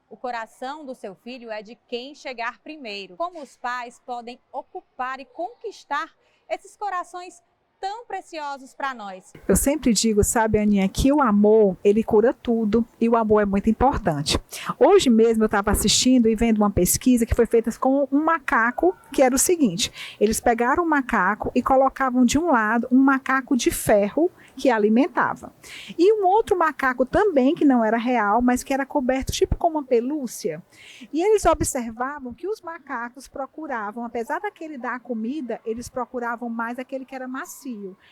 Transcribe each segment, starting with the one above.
O coração do seu filho é de quem chegar primeiro. Como os pais podem ocupar e conquistar esses corações tão preciosos para nós? Eu sempre digo, sabe, Aninha, que o amor, ele cura tudo e o amor é muito importante. Hoje mesmo eu estava assistindo e vendo uma pesquisa que foi feita com um macaco, que era o seguinte: eles pegaram um macaco e colocavam de um lado um macaco de ferro que alimentava. E um outro macaco também, que não era real, mas que era coberto tipo com uma pelúcia. E eles observavam que os macacos procuravam, apesar daquele dar a comida, eles procuravam mais aquele que era macio,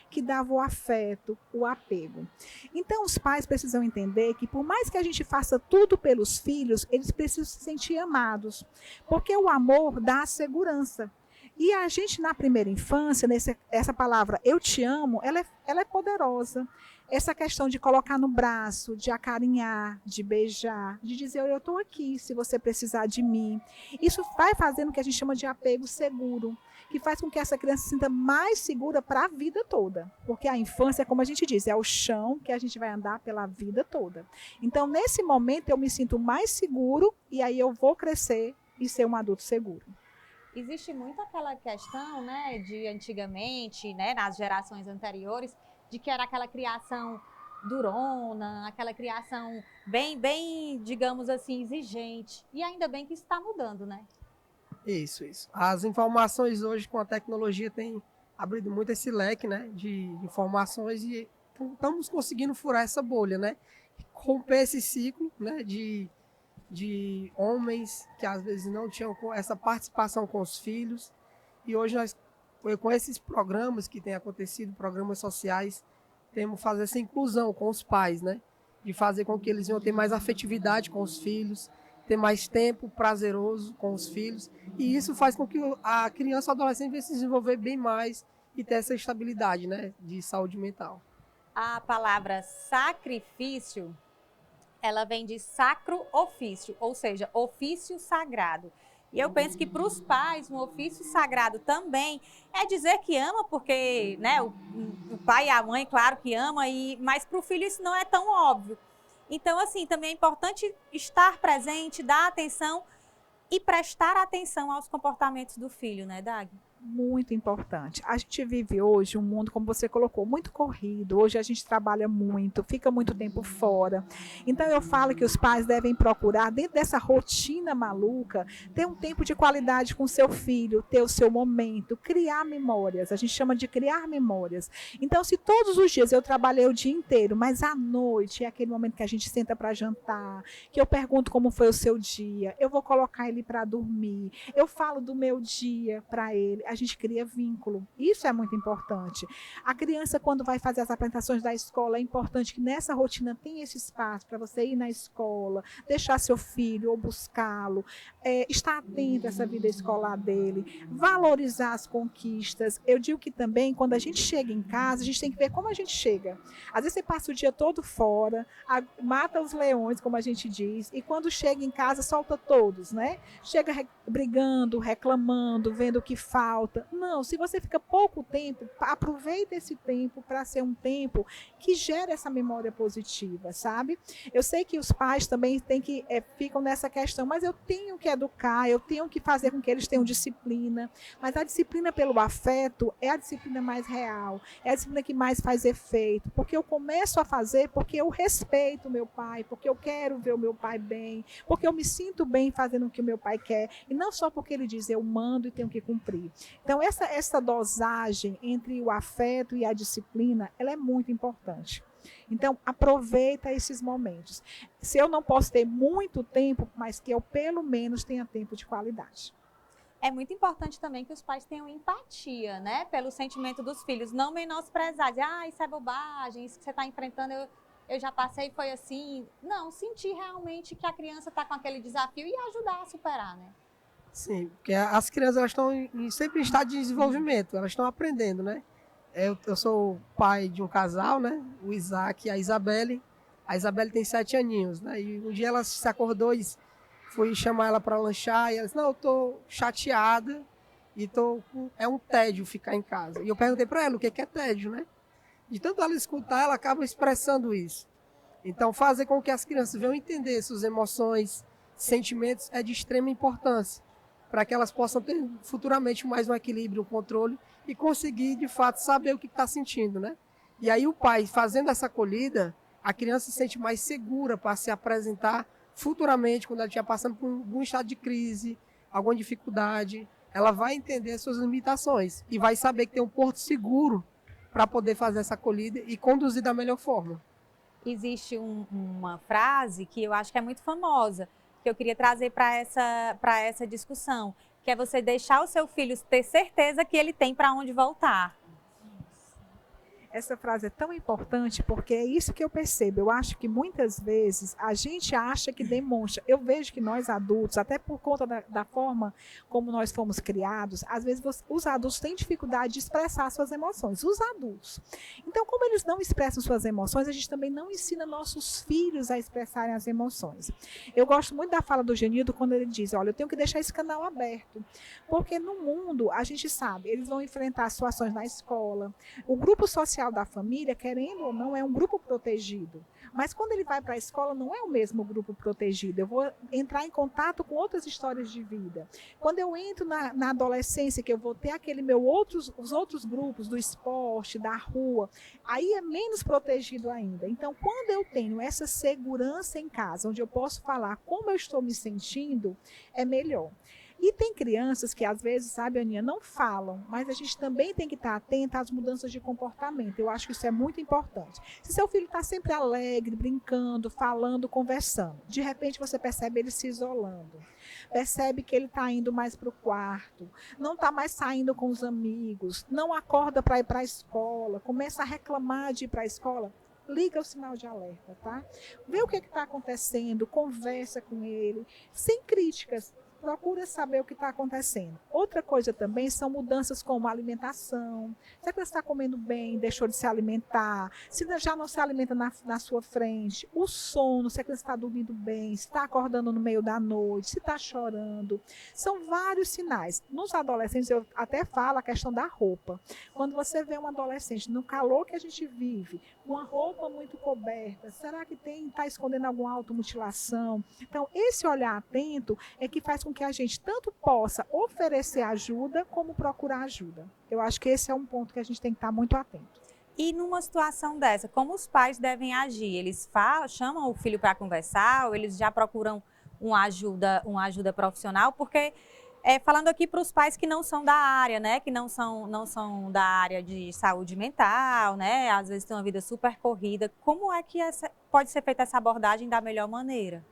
que dava o afeto, o apego. Então os pais precisam entender que por mais que a gente faça tudo pelos filhos, eles precisam se sentir amados, porque o amor dá a segurança. E a gente, na primeira infância, essa palavra eu te amo, ela é poderosa. Essa questão de colocar no braço, de acarinhar, de beijar, de dizer eu estou aqui se você precisar de mim. Isso vai fazendo o que a gente chama de apego seguro, que faz com que essa criança se sinta mais segura para a vida toda. Porque a infância, como a gente diz, é o chão que a gente vai andar pela vida toda. Então, nesse momento, eu me sinto mais seguro e aí eu vou crescer e ser um adulto seguro. Existe muito aquela questão, né, de antigamente, né, nas gerações anteriores, de que era aquela criação durona, aquela criação bem, digamos assim, exigente. E ainda bem que isso está mudando, né? Isso. As informações hoje com a tecnologia têm abrido muito esse leque, né, de informações e estamos conseguindo furar essa bolha, né? Romper esse ciclo, né, de homens que às vezes não tinham essa participação com os filhos. E hoje nós, com esses programas que têm acontecido, programas sociais, temos que fazer essa inclusão com os pais, né? De fazer com que eles venham ter mais afetividade com os filhos, ter mais tempo prazeroso com os filhos. E isso faz com que a criança ou adolescente venha se desenvolver bem mais e ter essa estabilidade, né, de saúde mental. A palavra sacrifício, ela vem de sacro ofício, ou seja, ofício sagrado. E eu penso que para os pais, um ofício sagrado também é dizer que ama, porque, né, o pai e a mãe, claro que ama, mas para o filho isso não é tão óbvio. Então, assim, também é importante estar presente, dar atenção e prestar atenção aos comportamentos do filho, né, Dag? Muito importante. A gente vive hoje um mundo, como você colocou, muito corrido. Hoje a gente trabalha muito, fica muito tempo fora. Então eu falo que os pais devem procurar, dentro dessa rotina maluca, ter um tempo de qualidade com seu filho, ter o seu momento, criar memórias. A gente chama de criar memórias. Então, se todos os dias eu trabalhei o dia inteiro, mas à noite é aquele momento que a gente senta para jantar, que eu pergunto como foi o seu dia, eu vou colocar ele para dormir, eu falo do meu dia para ele. A gente cria vínculo. Isso é muito importante. A criança, quando vai fazer as apresentações da escola, é importante que nessa rotina tenha esse espaço para você ir na escola, deixar seu filho ou buscá-lo, estar atento a essa vida escolar dele, valorizar as conquistas. Eu digo que também, quando a gente chega em casa, a gente tem que ver como a gente chega. Às vezes você passa o dia todo fora, mata os leões, como a gente diz, e quando chega em casa, solta todos, né? Chega brigando, reclamando, vendo o que falta. Não, se você fica pouco tempo, aproveita esse tempo para ser um tempo que gera essa memória positiva, sabe? Eu sei que os pais também ficam nessa questão, mas eu tenho que educar, eu tenho que fazer com que eles tenham disciplina, mas a disciplina pelo afeto é a disciplina mais real, é a disciplina que mais faz efeito, porque eu começo a fazer porque eu respeito o meu pai, porque eu quero ver o meu pai bem, porque eu me sinto bem fazendo o que o meu pai quer, e não só porque ele diz eu mando e tenho que cumprir. Então, essa dosagem entre o afeto e a disciplina, ela é muito importante. Então, aproveita esses momentos. Se eu não posso ter muito tempo, mas que eu pelo menos tenha tempo de qualidade. É muito importante também que os pais tenham empatia, né, pelo sentimento dos filhos, não menosprezar, dizer, isso é bobagem, isso que você está enfrentando, eu já passei, foi assim. Não, sentir realmente que a criança está com aquele desafio e ajudar a superar, né? Sim, porque as crianças elas estão sempre em estado de desenvolvimento, elas estão aprendendo, né? Eu sou pai de um casal, né? O Isaac e a Isabelle. A Isabelle tem 7 aninhos, né? E um dia ela se acordou e fui chamar ela para lanchar e ela disse, não, eu tô chateada e é um tédio ficar em casa. E eu perguntei para ela o que é tédio, né? De tanto ela escutar, ela acaba expressando isso. Então, fazer com que as crianças venham entender suas emoções, sentimentos é de extrema importância, para que elas possam ter futuramente mais um equilíbrio, um controle e conseguir, de fato, saber o que está sentindo, né? E aí o pai, fazendo essa acolhida, a criança se sente mais segura para se apresentar futuramente, quando ela estiver passando por algum estado de crise, alguma dificuldade, ela vai entender as suas limitações e vai saber que tem um porto seguro para poder fazer essa acolhida e conduzir da melhor forma. Existe uma frase que eu acho que é muito famosa, que eu queria trazer para essa discussão, que é você deixar o seu filho ter certeza que ele tem para onde voltar. Essa frase é tão importante porque é isso que eu percebo. Eu acho que muitas vezes a gente acha que demonstra. Eu vejo que nós adultos, até por conta da forma como nós fomos criados, às vezes os adultos têm dificuldade de expressar suas emoções. Os adultos. Então, como eles não expressam suas emoções, a gente também não ensina nossos filhos a expressarem as emoções. Eu gosto muito da fala do Genildo quando ele diz, olha, eu tenho que deixar esse canal aberto. Porque no mundo, a gente sabe, eles vão enfrentar situações na escola. O grupo social da família, querendo ou não, é um grupo protegido. Mas quando ele vai para a escola, não é o mesmo grupo protegido. Eu vou entrar em contato com outras histórias de vida. Quando eu entro na adolescência, que eu vou ter os outros grupos do esporte, da rua, aí é menos protegido ainda. Então, quando eu tenho essa segurança em casa, onde eu posso falar como eu estou me sentindo, é melhor. E tem crianças que às vezes, sabe, Aninha, não falam, mas a gente também tem que estar atenta às mudanças de comportamento. Eu acho que isso é muito importante. Se seu filho está sempre alegre, brincando, falando, conversando, de repente você percebe ele se isolando, percebe que ele está indo mais para o quarto, não está mais saindo com os amigos, não acorda para ir para a escola, começa a reclamar de ir para a escola, liga o sinal de alerta, tá? Vê o que está acontecendo, conversa com ele, sem críticas. Procura saber o que está acontecendo. Outra coisa também são mudanças como a alimentação. Será que você está comendo bem, deixou de se alimentar? Se já não se alimenta na sua frente. O sono, se você está dormindo bem, se está acordando no meio da noite, se está chorando. São vários sinais. Nos adolescentes, eu até falo a questão da roupa. Quando você vê um adolescente, no calor que a gente vive, com a roupa muito coberta, será que está escondendo alguma automutilação? Então, esse olhar atento é que faz com que a gente tanto possa oferecer ajuda, como procurar ajuda. Eu acho que esse é um ponto que a gente tem que estar muito atento. E numa situação dessa, como os pais devem agir? Eles chamam o filho para conversar ou eles já procuram uma ajuda profissional? Porque, falando aqui para os pais que não são da área, né? Que não são da área de saúde mental, né? Às vezes têm uma vida super corrida. Como é que pode ser feita essa abordagem da melhor maneira?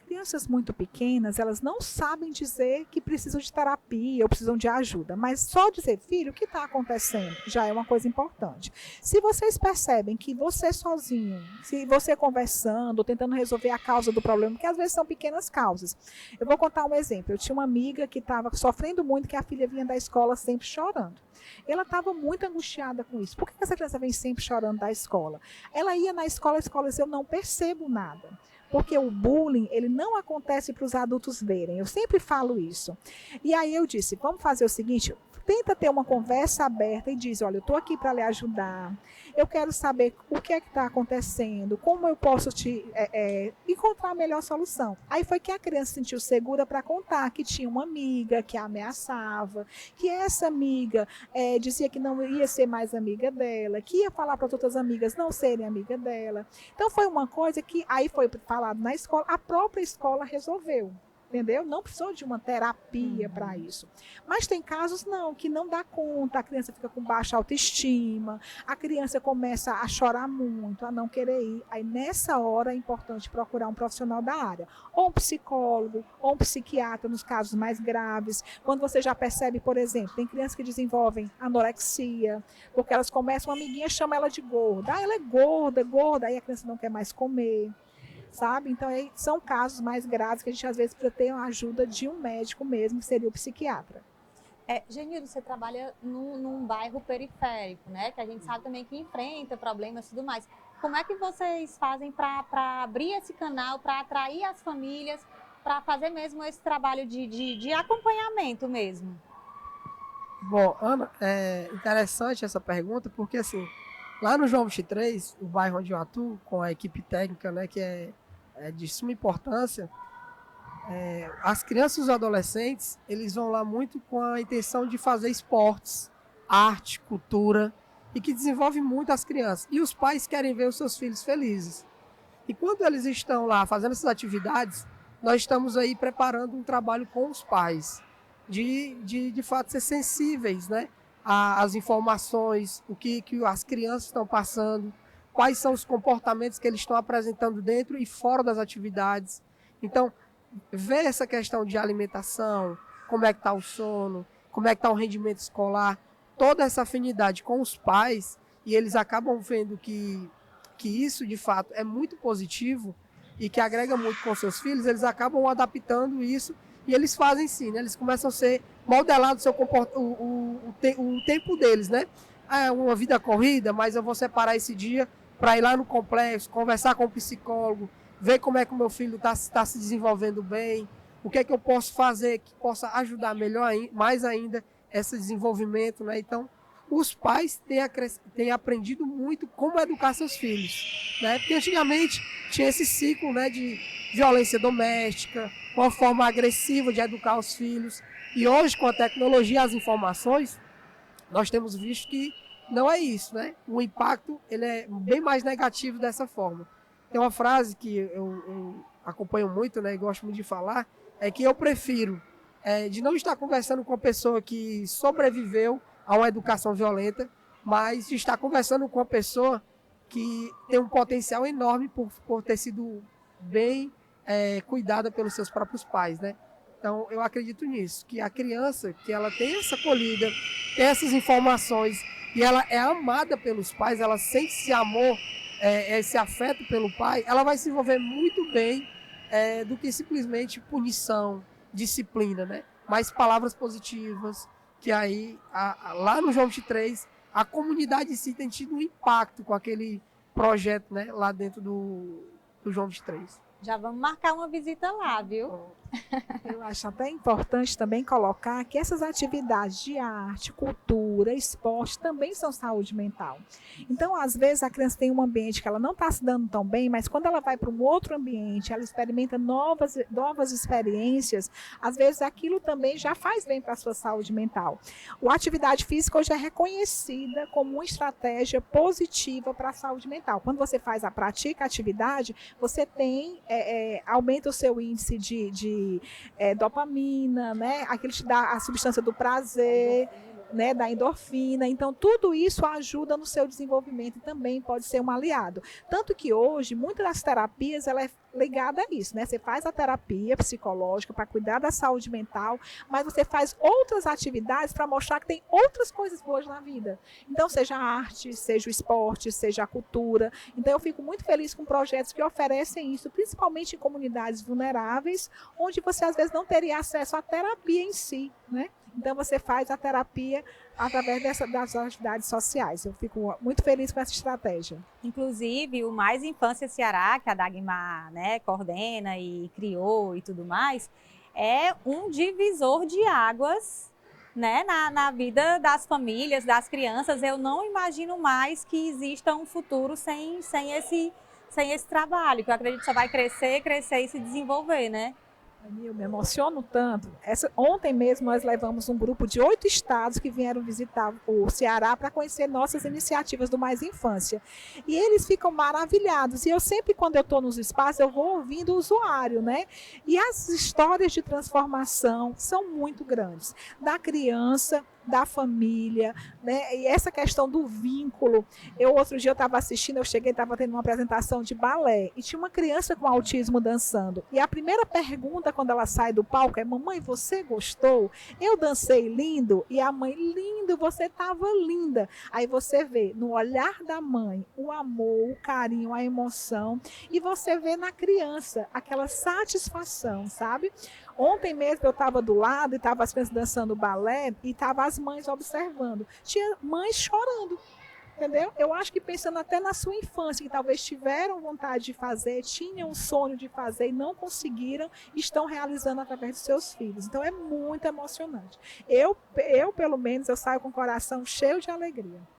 Crianças muito pequenas, elas não sabem dizer que precisam de terapia ou precisam de ajuda, mas só dizer, filho, o que está acontecendo? Já é uma coisa importante. Se vocês percebem que você sozinho, se você conversando, tentando resolver a causa do problema, porque às vezes são pequenas causas. Eu vou contar um exemplo. Eu tinha uma amiga que estava sofrendo muito, que a filha vinha da escola sempre chorando. Ela estava muito angustiada com isso. Por que essa criança vem sempre chorando da escola? Ela ia na escola, a escola dizia, eu não percebo nada. Porque o bullying, ele não acontece para os adultos verem. Eu sempre falo isso. E aí eu disse, vamos fazer o seguinte, tenta ter uma conversa aberta e diz, olha, eu estou aqui para lhe ajudar. Eu quero saber o que é que está acontecendo, como eu posso encontrar a melhor solução. Aí foi que a criança se sentiu segura para contar que tinha uma amiga que a ameaçava, que essa amiga dizia que não ia ser mais amiga dela, que ia falar para as outras amigas não serem amiga dela. Então foi uma coisa que aí foi falado na escola, a própria escola resolveu. Entendeu? Não precisou de uma terapia para isso. Mas tem casos que não dá conta, a criança fica com baixa autoestima, a criança começa a chorar muito, a não querer ir. Aí nessa hora é importante procurar um profissional da área, ou um psicólogo, ou um psiquiatra nos casos mais graves. Quando você já percebe, por exemplo, tem crianças que desenvolvem anorexia, porque elas começam, uma amiguinha chama ela de gorda. Ah, ela é gorda, aí a criança não quer mais comer. Sabe? Então, são casos mais graves que a gente, às vezes, precisa ter a ajuda de um médico mesmo, que seria o psiquiatra. Genildo, você trabalha num bairro periférico, né? Que a gente sabe também que enfrenta problemas e tudo mais. Como é que vocês fazem para abrir esse canal, para atrair as famílias, para fazer mesmo esse trabalho de acompanhamento mesmo? Bom, Ana, é interessante essa pergunta, porque assim, lá no João 23, o bairro onde eu atuo, com a equipe técnica, né, que é de suma importância, As crianças e os adolescentes, eles vão lá muito com a intenção de fazer esportes, arte, cultura, e que desenvolve muito as crianças. E os pais querem ver os seus filhos felizes. E quando eles estão lá fazendo essas atividades, nós estamos aí preparando um trabalho com os pais, de fato ser sensíveis, né, às informações, o que as crianças estão passando, quais são os comportamentos que eles estão apresentando dentro e fora das atividades. Então, ver essa questão de alimentação, como é que está o sono, como é que está o rendimento escolar, toda essa afinidade com os pais, e eles acabam vendo que isso, de fato, é muito positivo e que agrega muito com seus filhos, eles acabam adaptando isso e eles fazem sim, né? Eles começam a ser modelados o tempo deles, né? É uma vida corrida, mas eu vou separar esse dia para ir lá no complexo, conversar com o psicólogo, ver como é que o meu filho está se desenvolvendo bem, o que é que eu posso fazer que possa ajudar melhor, mais ainda, esse desenvolvimento, né? Então, os pais têm aprendido muito como educar seus filhos, né? Porque antigamente tinha esse ciclo, né, de violência doméstica, uma forma agressiva de educar os filhos. E hoje, com a tecnologia e as informações, nós temos visto que não é isso, né? O impacto ele é bem mais negativo dessa forma. Tem uma frase que eu acompanho muito, né, e gosto muito de falar, é que eu prefiro de não estar conversando com uma pessoa que sobreviveu a uma educação violenta, mas de estar conversando com uma pessoa que tem um potencial enorme por ter sido bem cuidada pelos seus próprios pais, né? Então, eu acredito nisso, que a criança, que ela tem essa acolhida, tem essas informações, e ela é amada pelos pais, ela sente esse amor, esse afeto pelo pai, ela vai se envolver muito bem do que simplesmente punição, disciplina, né? Mas palavras positivas, que aí, lá no João 23, a comunidade em si tem tido um impacto com aquele projeto, né? Lá dentro do João 23. Já vamos marcar uma visita lá, viu? Eu acho até importante também colocar que essas atividades de arte, cultura, esporte também são saúde mental. Então, às vezes, a criança tem um ambiente que ela não está se dando tão bem, mas quando ela vai para um outro ambiente, ela experimenta novas experiências, às vezes aquilo também já faz bem para a sua saúde mental. A atividade física hoje é reconhecida como uma estratégia positiva para a saúde mental. Quando você pratica a atividade, você tem, aumenta o seu índice de dopamina, né? Aquilo te dá a substância do prazer, né, da endorfina. Então, tudo isso ajuda no seu desenvolvimento e também pode ser um aliado. Tanto que hoje, muitas das terapias, ela é ligada a isso, né? Você faz a terapia psicológica para cuidar da saúde mental, mas você faz outras atividades para mostrar que tem outras coisas boas na vida. Então, seja a arte, seja o esporte, seja a cultura. Então, eu fico muito feliz com projetos que oferecem isso, principalmente em comunidades vulneráveis, onde você, às vezes, não teria acesso à terapia em si, né? Então, você faz a terapia através das atividades sociais. Eu fico muito feliz com essa estratégia. Inclusive, o Mais Infância Ceará, que a Dagmar, né, coordena e criou e tudo mais, é um divisor de águas, né, na vida das famílias, das crianças. Eu não imagino mais que exista um futuro sem esse trabalho, que eu acredito que só vai crescer e se desenvolver, né? Eu me emociono tanto. Ontem mesmo nós levamos um grupo de 8 estados que vieram visitar o Ceará para conhecer nossas iniciativas do Mais Infância. E eles ficam maravilhados. E eu sempre, quando eu estou nos espaços, eu vou ouvindo o usuário, né? E as histórias de transformação são muito grandes. Da criança, da família, né? E essa questão do vínculo. Outro dia eu estava assistindo, eu cheguei, estava tendo uma apresentação de balé e tinha uma criança com autismo dançando. E a primeira pergunta quando ela sai do palco é: mamãe, você gostou? Eu dancei lindo? E a mãe: lindo, você estava linda. Aí você vê no olhar da mãe o amor, o carinho, a emoção, e você vê na criança aquela satisfação, sabe? Ontem mesmo eu estava do lado e estava as crianças dançando balé e estavam as mães observando. Tinha mães chorando, entendeu? Eu acho que pensando até na sua infância, que talvez tiveram vontade de fazer, tinham um sonho de fazer e não conseguiram, estão realizando através dos seus filhos. Então é muito emocionante. Eu pelo menos, eu saio com o coração cheio de alegria.